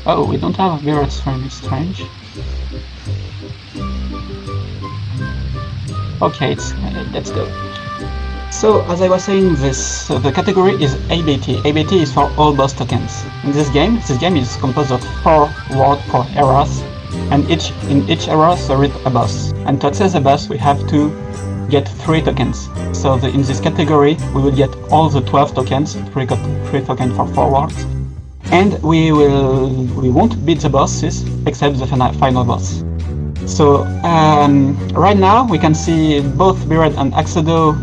Oh, we don't have a Bearhead stream, it's strange. Okay, let's go. So, as I was saying, the category is ABT. ABT is for all boss tokens. In this game is composed of 4 world, 4 eras, and in each era there is a boss. And to access the boss, we have to get 3 tokens. So in this category, we will get all the 12 tokens, 3 tokens for 4 worlds, and we won't beat the bosses except the final boss. So right now we can see both Bearhead and Axodo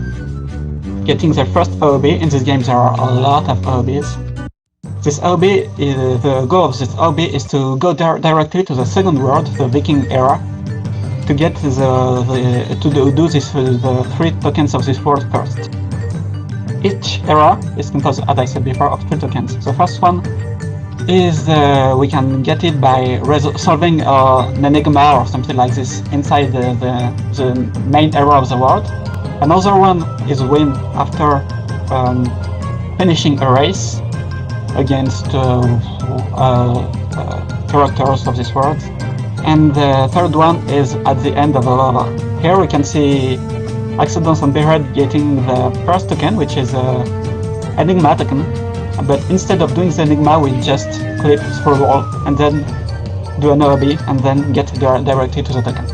getting their first AOB. In this game there are a lot of AOBs. This AOB, the goal of this AOB is to go directly to the second world, the Viking era, to get do the 3 tokens of this world first. Each era is composed, as I said before, of 3 tokens. The first one is we can get it by solving an enigma or something like this inside the main era of the world. Another one is win after finishing a race against characters of this world. And the third one is at the end of the level. Here we can see Axodo and Bearhead getting the first token, which is Enigma token. But instead of doing the Enigma, we just clip through the wall and then do an OB and then get directly to the token.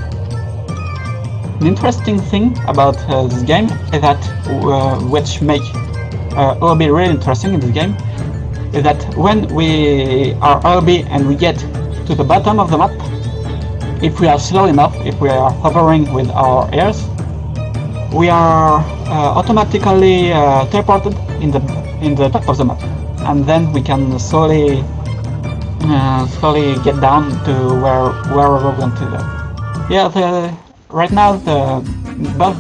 An interesting thing about this game is that which make OB really interesting in this game is that when we are OB and we get to the bottom of the map, if we are slow enough, if we are hovering with our ears, we are automatically teleported in the top of the map, and then we can slowly get down to wherever we want to go. Yeah, right now both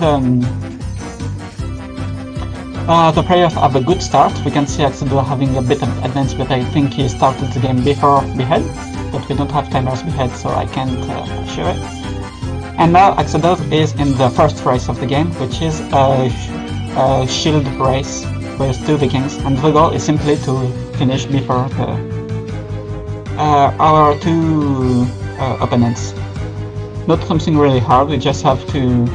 the players have a good start. We can see Axodo having a bit of advance, but I think he started the game before Bearhead, but we don't have timers Bearhead, so I can't show it. And now Axodo is in the first race of the game, which is a shield race with 2 Vikings, and the goal is simply to finish before our 2 opponents. Not something really hard, we just have to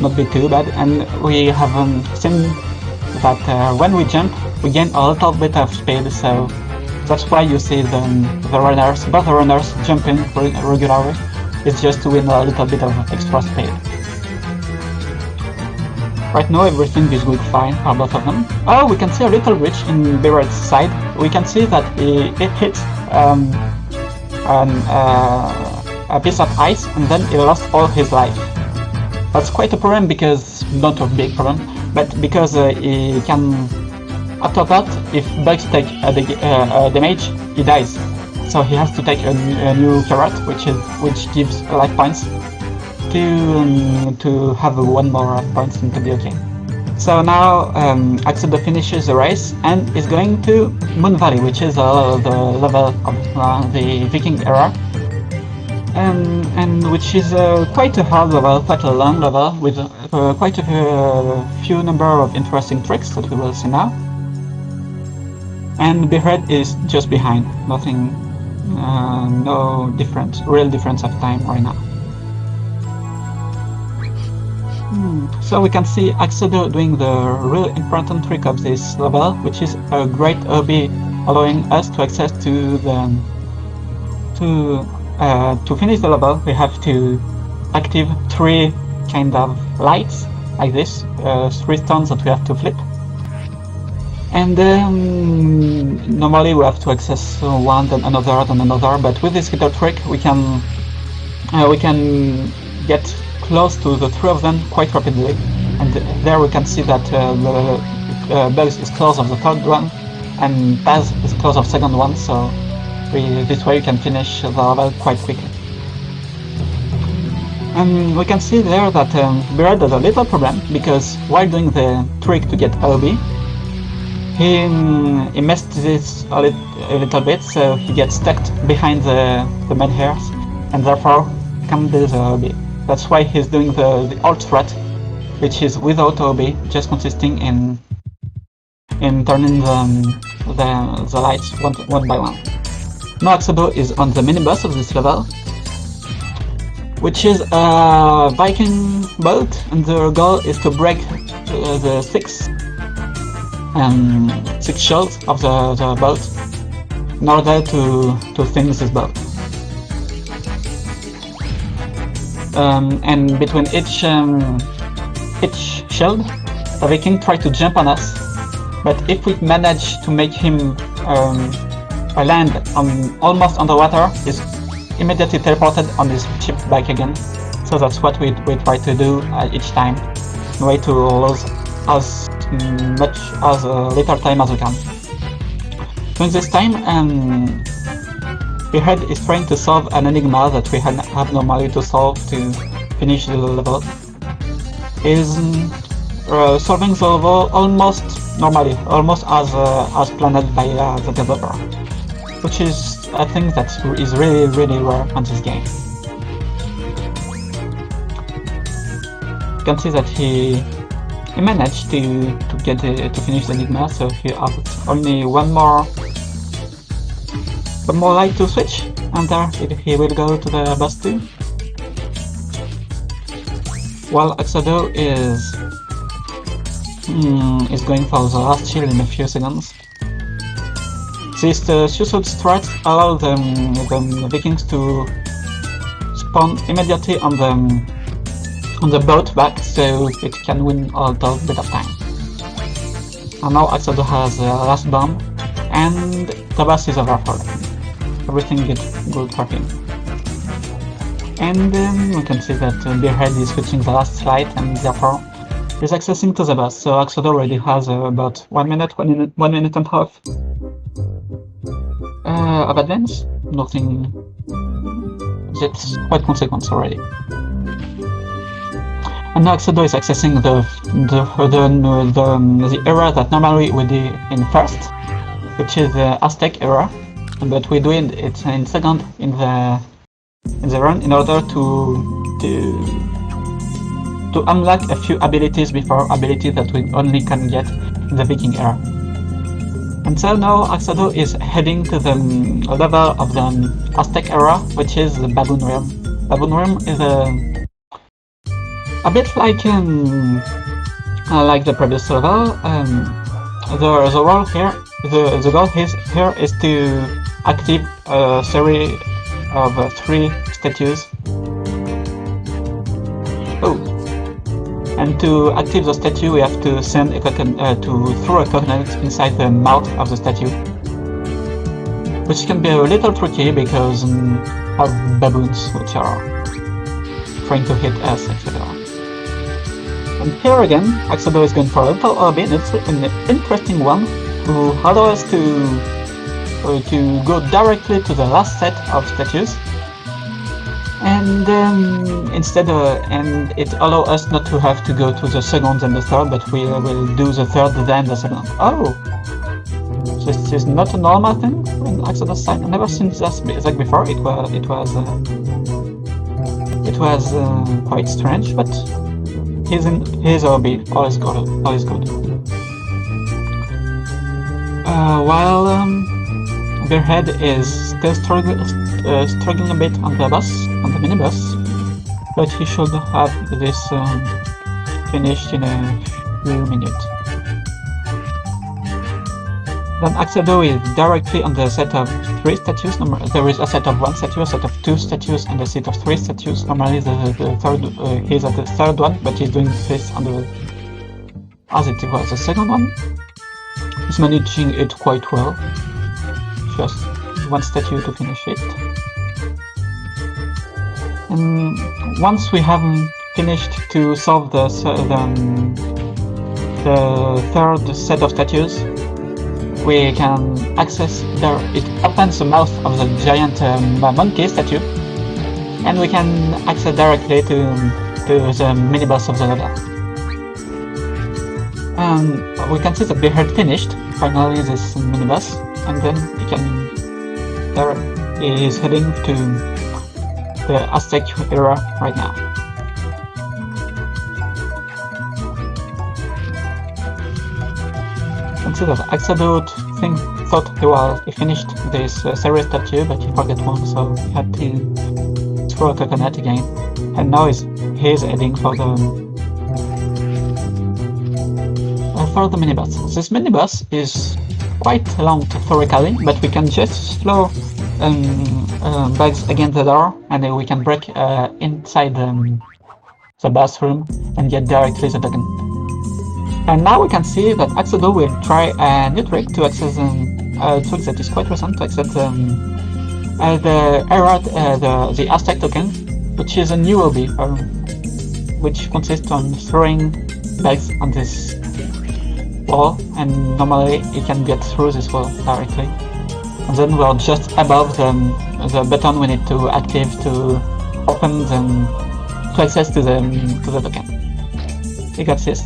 not be too bad, and we have seen that when we jump, we gain a little bit of speed, so that's why you see both the runners jumping regularly. It's just to win a little bit of extra speed. Right now everything is going fine for both of them. Oh, we can see a little glitch in Bearhead's side. We can see that it hit a piece of ice and then he lost all his life. That's quite a problem, because, not a big problem, but because he can, after that, if bugs take damage, he dies. So he has to take a new carrot, which gives life points to have 1 more life points and to be okay. So now Axodo finishes the race and is going to Moon Valley, which is the level of the Viking era, and which is quite a hard level, quite a long level, with quite a few number of interesting tricks that we will see now. And Bearhead is just behind, nothing, no real difference of time right now. So we can see Axodo doing the really important trick of this level, which is a great OB, allowing us to access to to finish the level. We have to activate 3 kind of lights like this, 3 stones that we have to flip, and normally we have to access one, then another, but with this little trick we can get close to the 3 of them quite rapidly, and there we can see that Bugs is close of the 3rd one and Paz is close of 2nd one, so this way you can finish the level quite quickly. And we can see there that Bearhead has a little problem, because while doing the trick to get OB, he messed this a little bit, so he gets stuck behind the main hairs, and therefore can't do the OB. That's why he's doing the alt strat, which is without OB, just consisting in in turning the lights one by one. Now Axodo is on the mini-boss of this level, which is a Viking boat, and the goal is to break the six shells of the boat in order to finish this boat. And between each shield, the Viking tries to jump on us, but if we manage to make him land almost underwater, he's immediately teleported on his ship back again. So that's what we try to do each time, in a way to lose as much as little time as we can. During this time, Bearhead is trying to solve an enigma that we have normally to solve to finish the level. Is solving the level almost normally, almost as planned by the developer, which is a thing that is really rare on this game. You can see that he managed to finish the enigma, so he has only one more light to switch, and there he will go to the boss 2. While Axodo is going for the last shield in a few seconds. These suicide strats allow the Vikings to spawn immediately on the boat back, so it can win a little bit of time. And now Axodo has the last bomb, and the boss is over for him. Everything is good for him. And we can see that Bearhead is switching the last slide, and therefore is accessing to the boss. So Axodo already has about 1 minute and a half of advance. Nothing that's quite consequence already. And now Axodo is accessing the era that normally we do in first, which is the Aztec era, but we do it in second in the run in order to unlock a few abilities before abilities that we only can get in the Viking era. And so now Axodo is heading to the level of the Aztec era, which is the Baboon Realm. Baboon Realm is a bit like the previous level. The goal here is to activate a series of 3 statues. And to activate the statue, we have to send to throw a coconut inside the mouth of the statue, which can be a little tricky because of baboons which are trying to hit us, etc. And here again, Axodo is going for a little OB, and it's an interesting one to allow us to go directly to the last set of statues. And and it allows us not to have to go to the second and the third, but we will do the third then the second. Oh, this is not a normal thing in Axodo's side. I've never seen this like before. It was quite strange, but his OB, all is good. While Bearhead is still struggling a bit on the mini-boss, but he should have this finished in a few minutes. Then Axodo is directly on the set of 3 statues. There is a set of 1 statue, a set of 2 statues, and a set of 3 statues. Normally the third, he's at the third one, but he's doing this as it was the second one. He's managing it quite well. Just 1 statue to finish it. And once we have finished to solve the third set of statues, we can access it opens the mouth of the giant monkey statue, and we can access directly to the mini-boss of the level. We can see the Bearhead finished finally this mini-boss, and then he is heading to the Aztec era right now. can see that Axodo thought he finished this series statue, but he forgot one, so he had to throw a coconut again. And now he's heading for the minibus. This minibus is quite long theoretically, but we can just throw bags against the door, and then we can break inside the bathroom and get directly the token. And now we can see that Axodo will try a new trick to access a trick that is quite recent to access the Aztec token, which is a new OB, which consists on throwing bags on this wall, and normally you can get through this wall directly. And then we're just above the button we need to active to open to access to the token. We got this.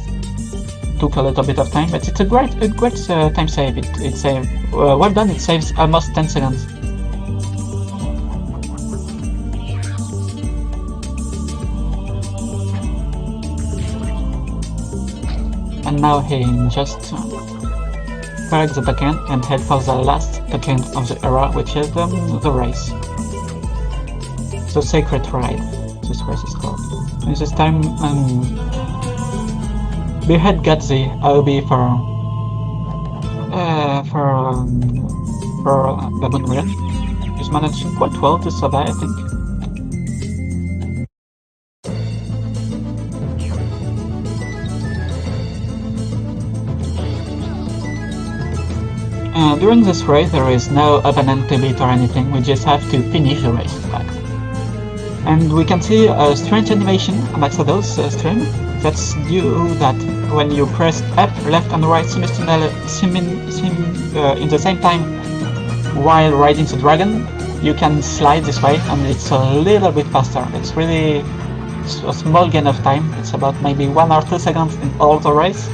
Took a little bit of time, but it's a great time save. It's well done. It saves almost 10 seconds. And now he just collect the token and head for the last token of the era, which is the race. The Sacred Ride, this race is called. And this time, Bearhead got the AOB for Baboon Wheel. He's managing quite well to survive, I think. During this race, there is no opponent to beat or anything. We just have to finish the race, in fact. And we can see a strange animation on Axodo's stream. That's due that when you press up, left and right in the same time while riding the dragon, you can slide this way, and it's a little bit faster. It's really a small gain of time. It's about maybe 1 or 2 seconds in all the race.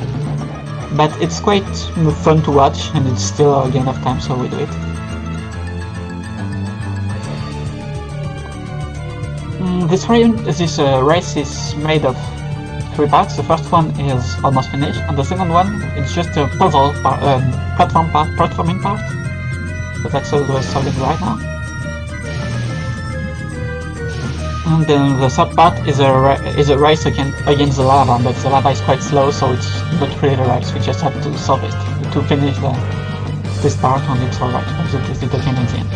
But it's quite fun to watch, and it's still a gain of time, so we do it. This race is made of 3 parts. The first one is almost finished, and the second one is just a puzzle platforming part. But that's all we're solving right now. And then the third part is a race against the lava, but the lava is quite slow, so it's not really a race. We just have to solve it to finish this part, and it's alright. The token at the end.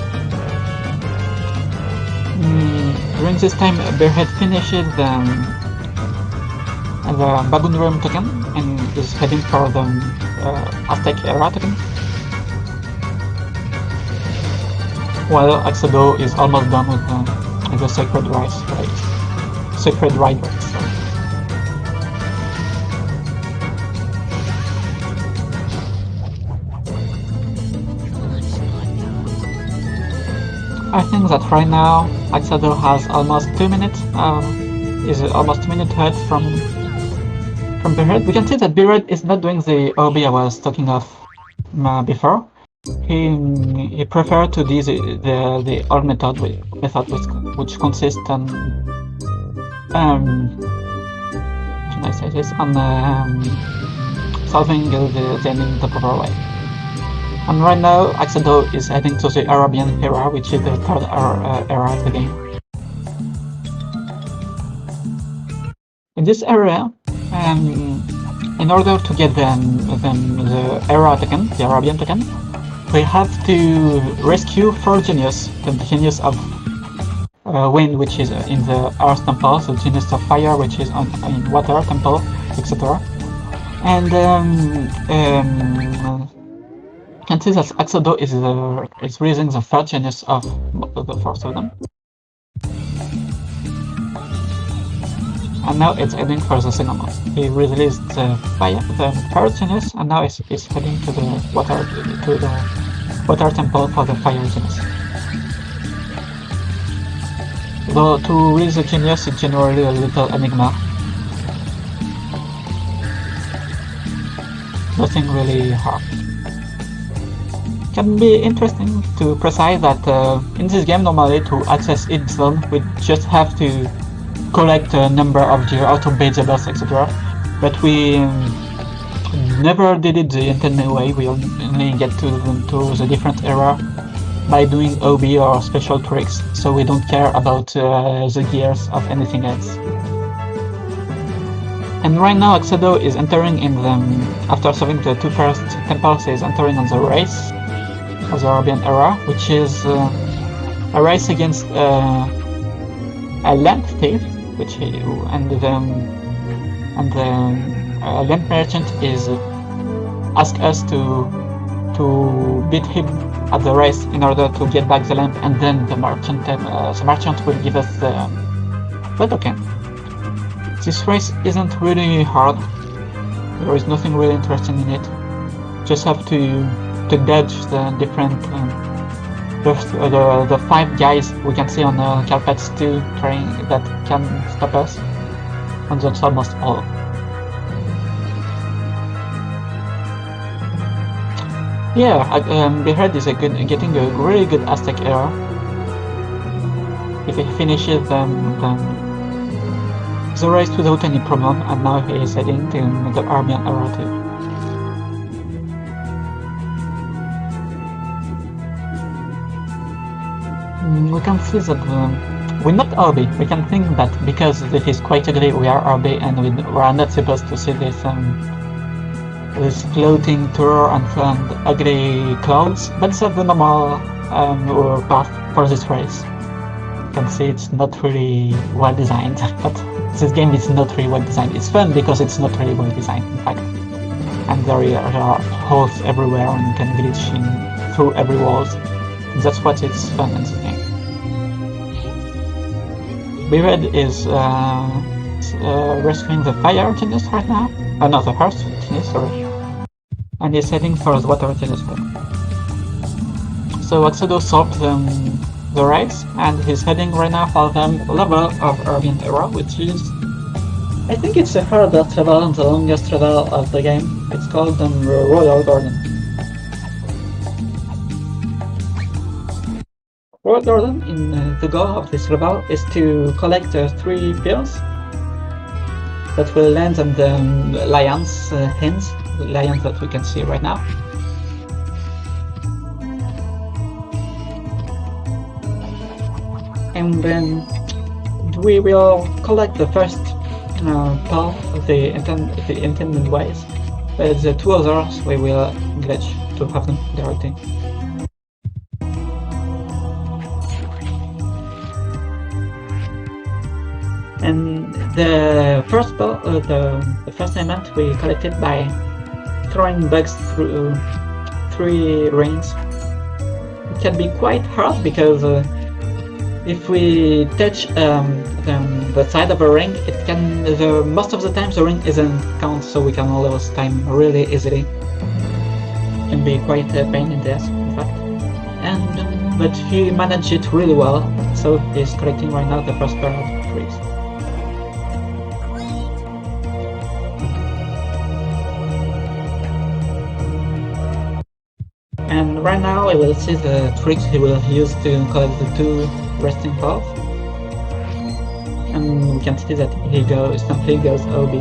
During this time, Bearhead finishes the Baboon Room token and is heading for the Aztec era token. While Axodo is almost done with the Sacred Ride race. I think that right now Axodo has almost 2 minutes. Is almost 2 minutes ahead from Bearhead. We can see that Bearhead is not doing the OB I was talking of before. He preferred to do the old method which consists on can I say this, on solving the ending the proper way. And right now Axodo is heading to the Arabian era, which is the third era of the game. In this area, in order to get the era token, the Arabian token, we have to rescue 4 genius, the genius of wind, which is in the earth temple, the genius of fire, which is in water temple, etc. And you can see that Axodo is raising the 3rd genius of the 4th of them. And now it's heading for the second one. He released the 3rd genius, and now it's heading to the water temple for the fire genius. Though to release the genius is generally a little enigma. Nothing really hard. Can be interesting to precise that in this game normally to access each zone we just have to collect a number of gear, auto bait the boss, etc. But we never did it the intended way. We only get to the different era by doing OB or special tricks, so we don't care about the gears of anything else. And right now Axodo is entering in the, after solving the two first temples, is entering on the race of the Arabian era, which is a race against a lamp thief, which he, and the lamp merchant is ask us to beat him at the race in order to get back the lamp, and then the merchant will give us the token. This race isn't really hard. There is nothing really interesting in it. Just have to dodge the different the 5 guys we can see on the carpets too, trying that can stop us, and that's almost all. Yeah, Bearhead is getting a really good Aztec era. If he finishes the race without any problem, and now he is heading to the Arabian era too. We can see that we're not RB. We can think that because it is quite ugly, we are RB, and we are not supposed to see this floating tour and ugly clouds, but it's the normal path for this race. You can see it's not really well designed, but this game is not really well designed. It's fun because it's not really well designed, in fact. And there are holes everywhere, and you can glitch through every wall. That's what is fun in this game. Bearhead is rescuing the fire genius right now. No, the earth genius, sorry. And he's heading for the water genius. So Axodo solved the race, and he's heading right now for the level of Arabian era, which is, I think it's the hardest level and the longest level of the game. It's called the Royal Garden. Royal Garden, in the goal of this level, is to collect 3 pills that will land on the lion's hens, the lions that we can see right now. And then we will collect the first pill of the intended ways, but the 2 others we will glitch to have them directly. And the first pill, the first element we collected by throwing bugs through 3 rings. It can be quite hard because if we touch the side of a ring, it can most of the time the ring isn't count, so we can lose time really easily. It can be quite a pain in the ass, in fact. And but he managed it really well, so he's collecting right now the first pair of trees. And right now we will see the tricks he will use to collect the 2 resting paths. And we can see that he simply goes OB.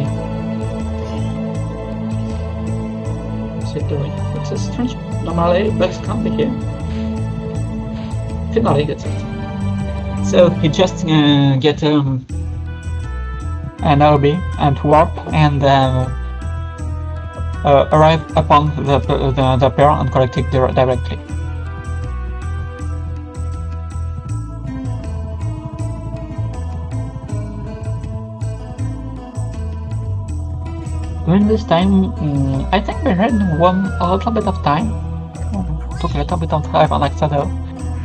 Which is strange. Normally bugs can't be here. Finally gets it. So he just get an OB and warp and arrive upon the pair and collect it directly. During this time, I think Bearhead won a little bit of time. Took a little bit of time on Axodo.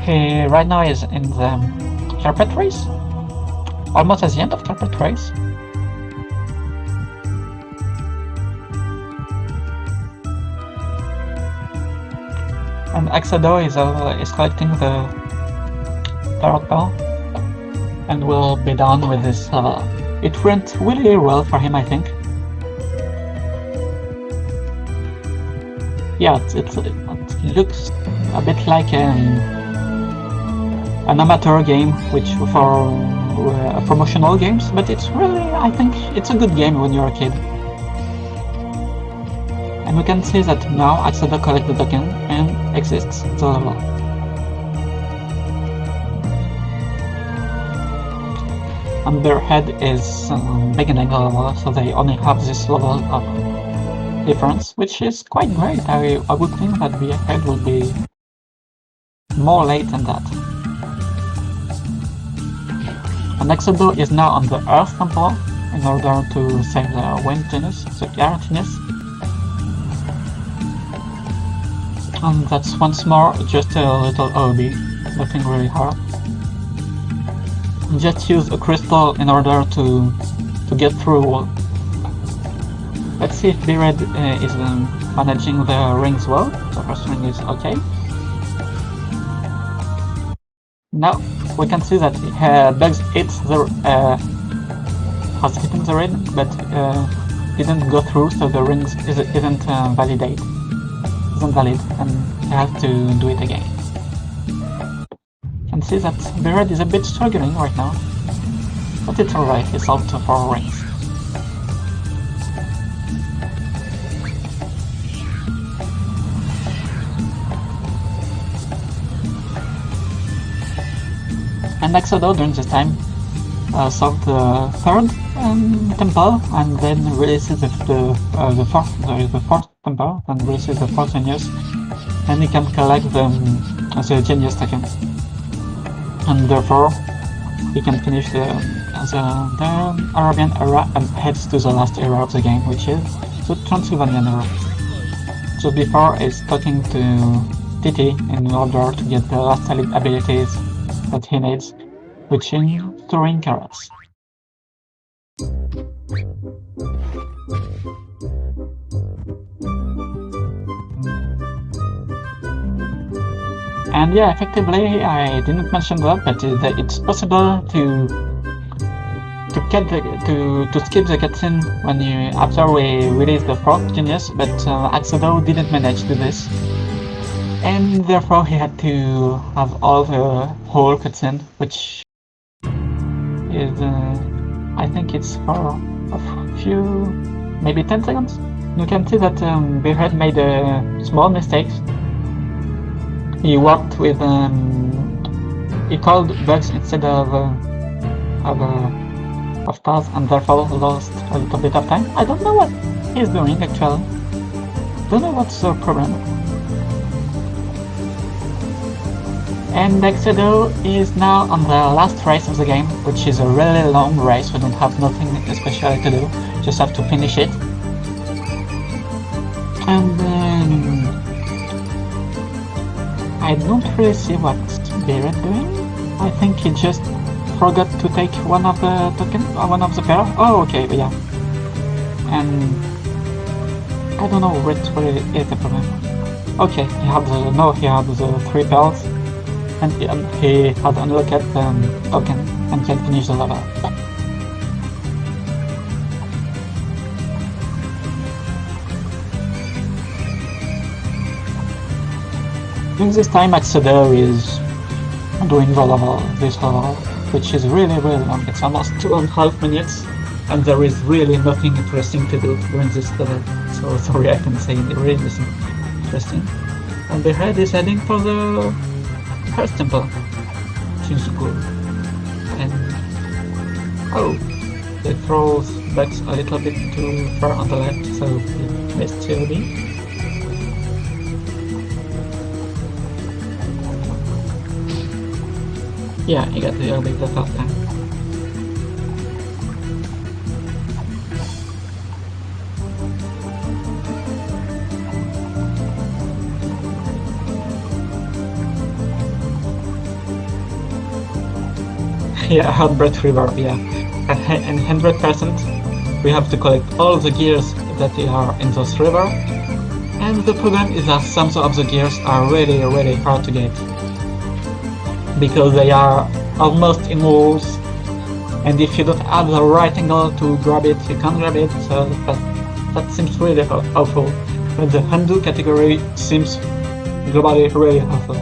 He right now is in the carpet race, almost at the end of carpet race. And Axodo is collecting the tarot ball and will be done with this level. It went really well for him, I think. Yeah, it looks a bit like an amateur game, which for promotional games, but it's really, I think, it's a good game when you're a kid. And And we can see that now Axodo collects the token and exits the level. And Bearhead is beginning the level, so they only have this level of difference, which is quite great. I would think that Bearhead will be more late than that. And Axodo is now on the Earth Temple in order to save the Wind Genius, the Air Genius. And that's once more just a little OB, nothing really hard. Just use a crystal in order to get through a wall. Let's see if Bearhead is managing the rings well. The first ring is okay. Now we can see that Bugs hits the has hit the ring, but didn't go through, so the ring isn't valid, and he has to do it again. You can see that Bearhead is a bit struggling right now, but it's alright, he solved 4 rings. And Axodo during this time solved the 3rd temple, and then releases the 4th temple, and releases the 4th genius, and he can collect the genius token. And therefore, he can finish the Arabian era and heads to the last era of the game, which is the Transylvanian era. Just before, he's talking to Titi in order to get the last abilities that he needs, which is Touring Carrots. And yeah, effectively, I didn't mention that, but it's possible to skip the cutscene when after we release the 4th genius, but Axodo didn't manage to do this, and therefore he had to have all the whole cutscene, which is I think it's for a few, maybe 10 seconds. You can see that Bearhead made a small mistake. He worked with he called Bugs instead of stars, and therefore lost a little bit of time. I don't know what he's doing actually. Don't know what's the problem. And Axodo is now on the last race of the game, which is a really long race. We don't have nothing special to do, just have to finish it. And I don't really see what's Bearhead doing. I think he just forgot to take one of the tokens, one of the pair. Oh, okay, yeah. And I don't know what really is the problem. Okay, he had the 3 pearls, and he had unlocked the token and can finish the level. During this time, Axodo is doing this level, which is really long. It's almost 2.5 minutes, and there is really nothing interesting to do during this level. So sorry, I can say it really isn't interesting. And Bearhead is heading for the 1st temple. Seems cool. And oh, it throws Bugs a little bit too far on the left, so he missed COD. Yeah, he got the elevate the first time. Yeah, Heartbreak Reverb, yeah. And 100% we have to collect all the gears that are in those river. And the problem is that some of the gears are really hard to get, because they are almost in walls, and if you don't have the right angle to grab it, you can't grab it, so that seems really awful. But the undo category seems globally really awful.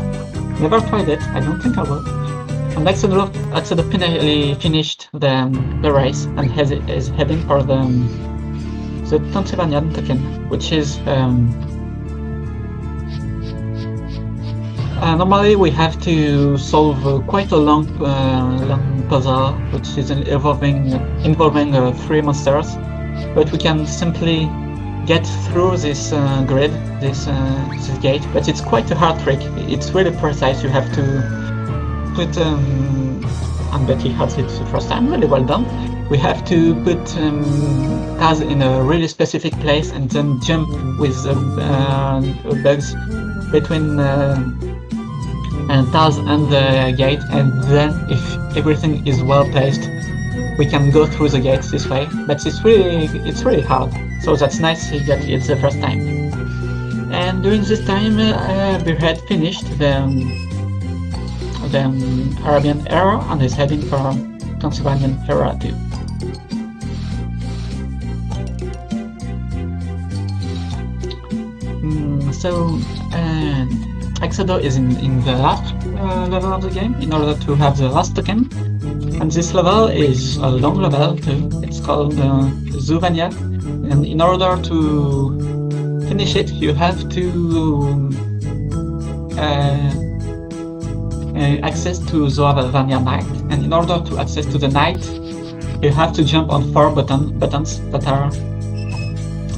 Never tried it, I don't think I will. And Axodo finally finished the race and is heading for the the Pennsylvania token, which is normally we have to solve quite a long puzzle, which is involving 3 monsters, but we can simply get through this grid, this gate. But it's quite a hard trick. It's really precise. You have to put and Betty has it the first time. Really well done. We have to put Taz in a really specific place and then jump with bugs between Taz and the gate, and then if everything is well placed, we can go through the gates this way. But it's really hard. So that's nice that it's the first time. And during this time, Bearhead finished the Arabian era and is heading for Transylvanian era too. So Axodo is in the last level of the game in order to have the last token, and this level is a long level too. It's called Zuvania, and in order to finish it, you have to access to Zuvania Night, and in order to access to the night, you have to jump on 4 buttons that are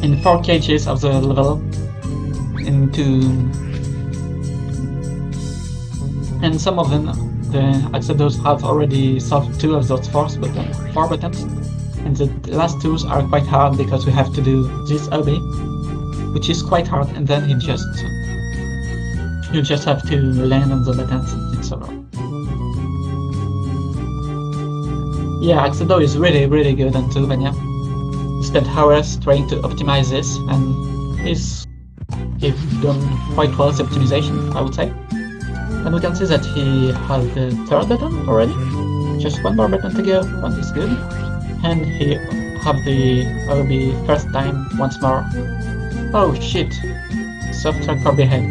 in 4 cages of the level and some of them, the Axodos have already solved 2 of those 4 buttons, and the last 2 are quite hard because we have to do this OB, which is quite hard, and then you just have to land on the buttons and so on. Yeah, Axodo is really good on Sylvania. He spent hours trying to optimize this, and he's done quite well the optimization, I would say. And we can see that he has the 3rd button already. Just 1 more button to go, and it's good. And he have the OB first time once more. Oh shit! Soft track for Bearhead.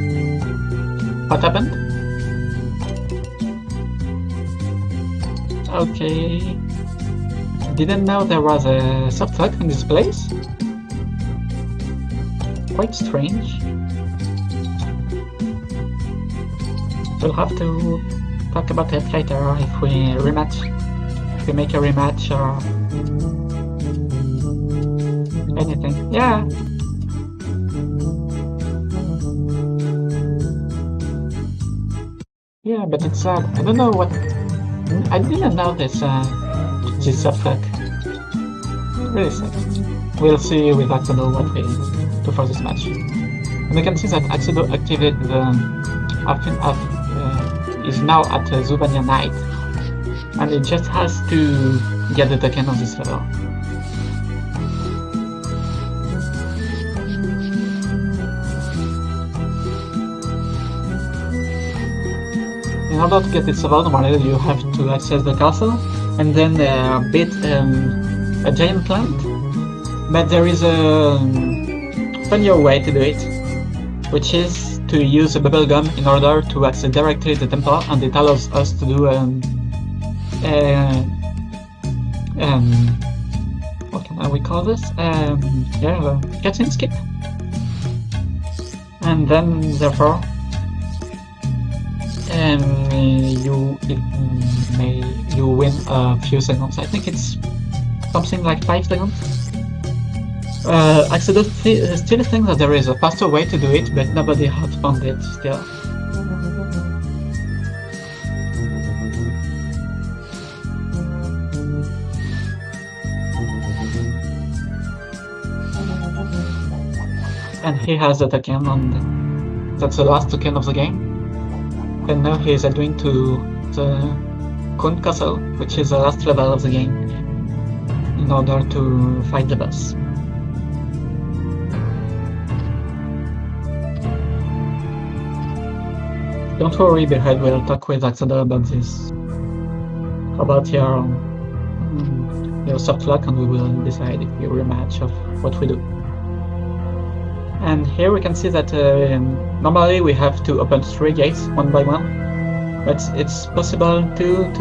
What happened? Okay. Didn't know there was a soft track in this place. Quite strange. We'll have to talk about it later if we rematch. If we make a rematch or anything. Yeah. Yeah, but it's I don't know what. I didn't know this soft track. Really sad. We'll see with Axodo what we do for this match. And we can see that Axodo activated is now at Zuvania Night, and it just has to get the token on this level. In order to get this level, normally you have to access the castle and then beat a giant plant, but there is a funnier way to do it, which is to use a bubblegum in order to access directly the temple, and it allows us to do what can we call this? Cutscene skip, and then therefore you win a few seconds. I think it's something like 5 seconds. Axodo still thinks that there is a faster way to do it, but nobody has found it still. And he has the token, and that's the last token of the game. And now he is heading to the Count Castle, which is the last level of the game, in order to fight the boss. Don't worry, Bearhead will talk with Axodo about this. About your soft lock, and we will decide if we rematch of what we do. And here we can see that normally we have to open 3 gates one by one, but it's possible to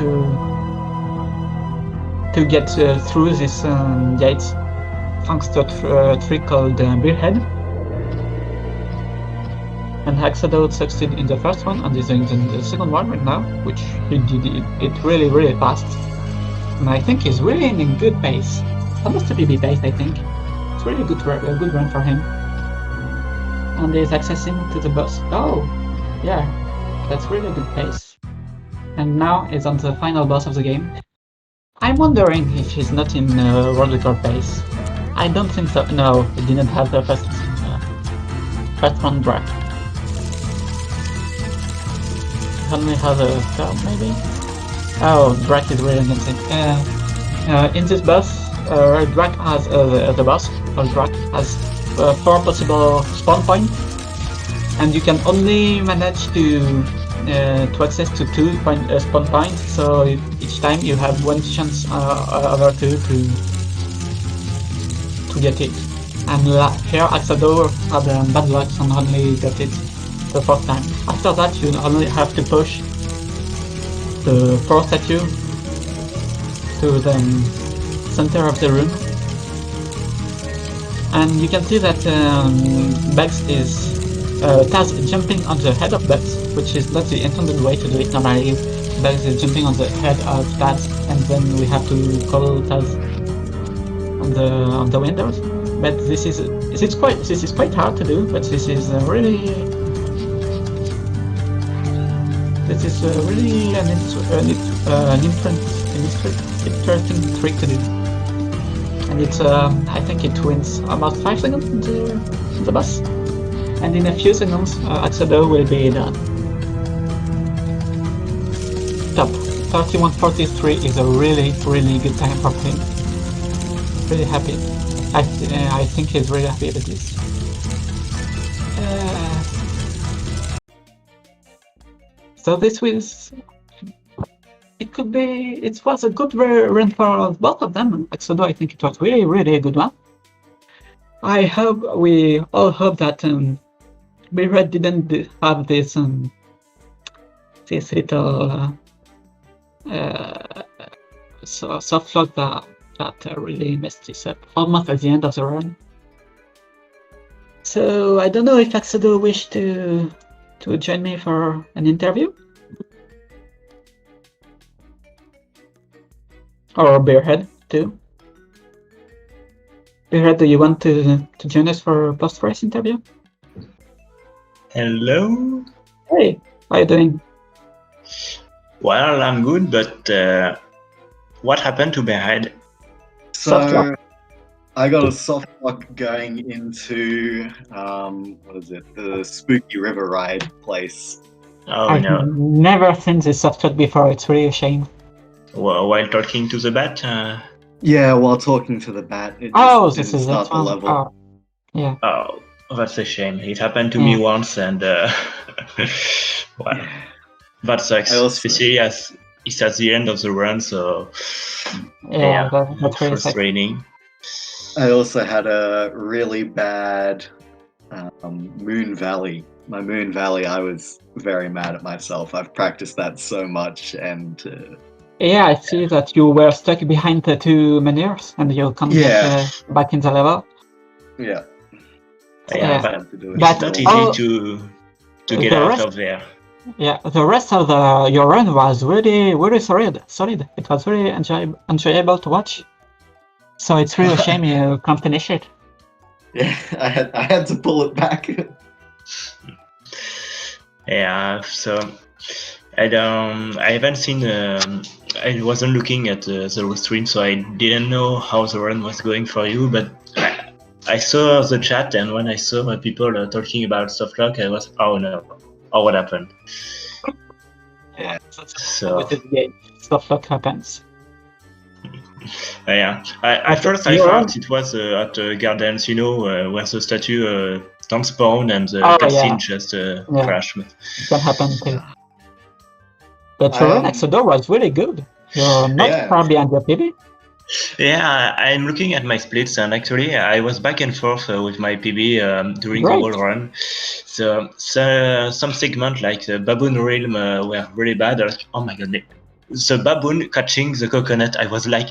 get through these gates thanks to a trick called Bearhead. And Axodo succeeded in the first one and is in the second one right now, which he did it really, really fast. And I think he's really in good pace. Almost a PB pace, I think. It's really a good run for him. And he's accessing to the boss. Oh, yeah, that's really good pace. And now he's on the final boss of the game. I'm wondering if he's not in world record pace. I don't think so. No, he didn't have the first round break. He only has a third, maybe? Oh, Drake is really against it. In this boss, Drake has the boss, or Drake has 4 possible spawn points, and you can only manage to access to 2 spawn points. So each time you have 1 chance over 2 to get it. And here Axodo had bad luck and only got it the first time. After that, you only have to push the 4 statue to the center of the room, and you can see that Bugs is Taz jumping on the head of Bugs, which is not the intended way to do it normally. Bugs is jumping on the head of Taz, and then we have to call Taz on the windows. But this is quite hard to do. But this is really an interesting trick to do, and it's I think it wins about 5 seconds in the boss, and in a few seconds Axodo will be done. Top 31:43 is a really good time for him. Really happy. I think he's really happy with this. So this was, it was a good run for both of them. Axodo, I think it was really a good one. We all hope that Bearhead didn't have this little soft lock that really messed this up almost at the end of the run. So I don't know if Axodo wished to join me for an interview? Or Bearhead, too? Bearhead, do you want to join us for a post-race interview? Hello? Hey, how are you doing? Well, I'm good, but what happened to Bearhead? So, I got a soft lock going into, what is it, the Spooky River Ride place. Oh, I've no. never seen this soft lock before, it's really a shame. Well, while talking to the bat? Yeah, while talking to the bat, it just this didn't is start that the one. level. Oh, yeah. Oh, that's a shame. It happened to me once, and well, that sucks. Especially as it's at the end of the run, so yeah, that's really frustrating. I also had a really bad Moon Valley. My Moon Valley, I was very mad at myself. I've practiced that so much, and yeah, I see that you were stuck behind the 2 menhirs and you can't get back in the level. Yeah. But it's not easy to get out of there. Yeah, the rest of your run was really solid. It was really enjoyable to watch. So it's really a shame you can't finish it. Yeah, I had to pull it back. Yeah, so I haven't seen. I wasn't looking at the stream, so I didn't know how the run was going for you. But I saw the chat, and when I saw my people talking about softlock, I was, oh no, oh what happened? Yeah. So with this game, softlock happens. Yeah. At first I thought it was at Gardens, where the statue don't spawn and the cutscene just crash. It can happen too. But your run Axodo was really good. You're not far behind your PB. Yeah, I'm looking at my splits, and actually I was back and forth with my PB during the whole run. So some segment like the Baboon Realm were really bad. I was like, oh my god, the baboon catching the coconut, I was like,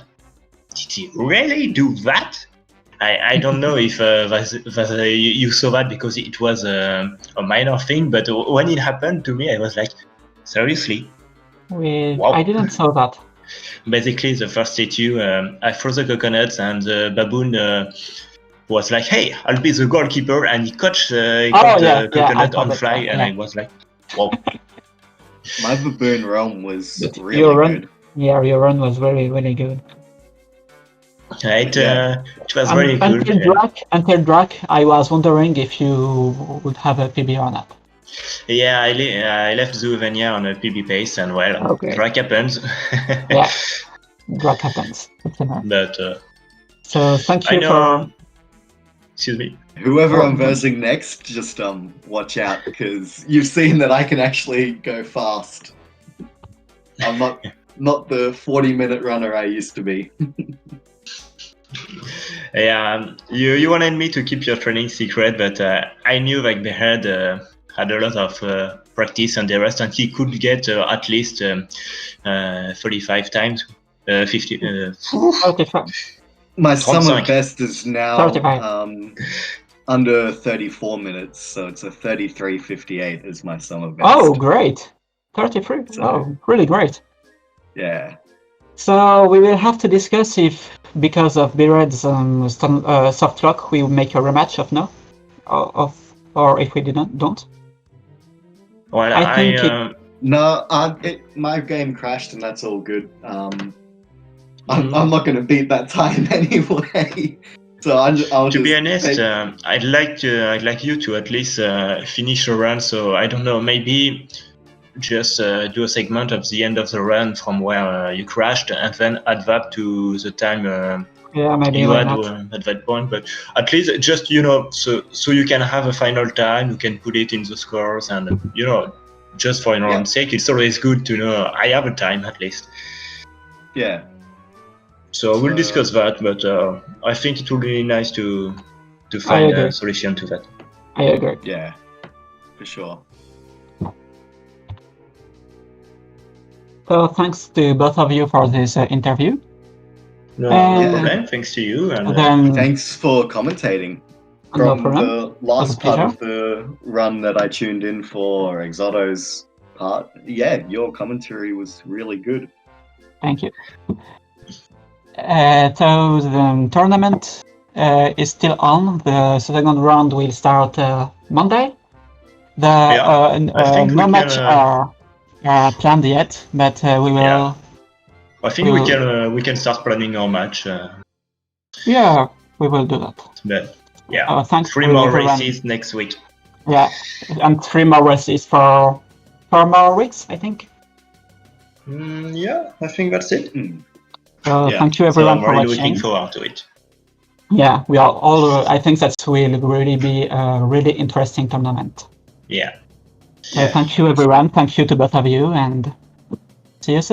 did he really do that? I don't know if you saw that because it was a minor thing, but when it happened to me, I was like, seriously? Wow. I didn't saw that. Basically, the first statue, I froze the coconuts, and the baboon was like, "Hey, I'll be the goalkeeper," and he caught the coconut on fly, and I was like, "Wow." My baboon realm was But really your run, good. yeah, your run was really, really good. It was really cool. Until Drac, I was wondering if you would have a PB or not. Yeah, I left Zoovania on a PB pace, and well, Okay. Drac happens. Yeah, Drac happens. But so thank I you know. for. Excuse me. Whoever I'm versing next, just watch out, because you've seen that I can actually go fast. I'm not the 40-minute runner I used to be. Yeah, you wanted me to keep your training secret, but I knew like Bearhead had a lot of practice and the rest, and he could get at least 35 times, 50. 35. My summer 35. best is now 35. Under 34 minutes, so it's a 33:58 is my summer best. Oh, great! 33. So, oh, really great. Yeah. So we will have to discuss if, because of Bearhead's soft lock, we will make a rematch of no, or if we don't. Well, I think no, my game crashed, and that's all good. I'm not going to beat that time anyway. So I'll to be honest, I'd like you to at least finish a run. So I don't know, maybe just do a segment of the end of the run from where you crashed, and then add that to the time maybe you had not. at that point. But at least just so you can have a final time, you can put it in the scores, and just for your own sake, it's always good to know I have a time at least. Yeah. So we'll discuss that, but I think it will be nice to find a solution to that. I agree. Yeah, for sure. So thanks to both of you for this interview. No problem. Thanks to you. And then, thanks for commentating. From the last part of the run that I tuned in for Axodo's part, yeah, your commentary was really good. Thank you. So the tournament is still on. The second round will start Monday. No match are planned yet, but we will. Yeah. I think we can start planning our match. Yeah, we will do that. But yeah, thanks. 3 more races next week. Yeah, and 3 more races for 4 more weeks, I think. Yeah, I think that's it. Thank you everyone for watching. I'm really looking forward to it. Yeah, we are all. I think that will really be a really interesting tournament. Yeah. Thank you everyone. Thank you to both of you, and see you soon.